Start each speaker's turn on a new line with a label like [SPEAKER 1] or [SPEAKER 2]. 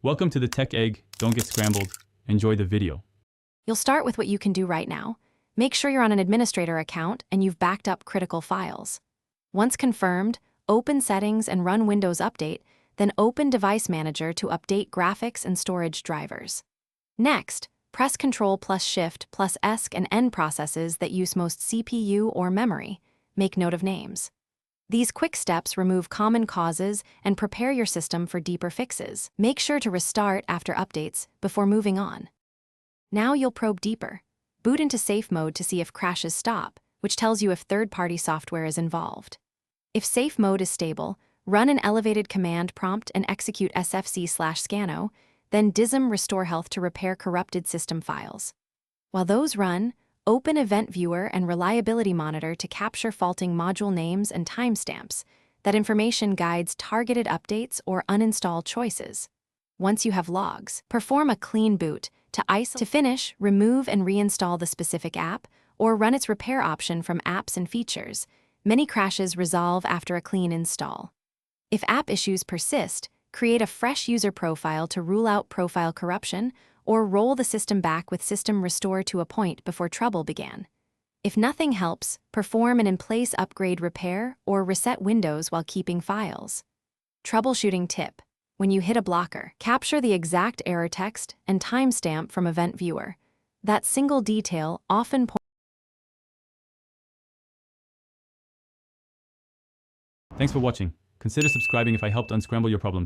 [SPEAKER 1] Welcome to the Tech Egg. Don't get scrambled. Enjoy the video.
[SPEAKER 2] You'll start with what you can do right now. Make sure you're on an administrator account and you've backed up critical files. Once confirmed, open Settings and run Windows Update, then open Device Manager to update graphics and storage drivers. Next, press Ctrl+Shift+S and N processes that use most CPU or memory. Make note of names. These quick steps remove common causes and prepare your system for deeper fixes. Make sure to restart after updates before moving on. Now you'll probe deeper. Boot into safe mode to see if crashes stop, which tells you if third-party software is involved. If safe mode is stable, run an elevated command prompt and execute sfc/scanno, then dism restore health to repair corrupted system files. While those run, open Event Viewer and Reliability Monitor to capture faulting module names and timestamps. That information guides targeted updates or uninstall choices. Once you have logs, perform a clean boot. To finish, remove and reinstall the specific app, or run its repair option from Apps and Features. Many crashes resolve after a clean install. If app issues persist, create a fresh user profile to rule out profile corruption, or roll the system back with System Restore to a point before trouble began. If nothing helps, perform an in-place upgrade repair or reset Windows while keeping files. Troubleshooting tip. When you hit a blocker, capture the exact error text and timestamp from Event Viewer. That single detail often points.
[SPEAKER 1] Thanks for watching. Consider subscribing if I helped unscramble your problems.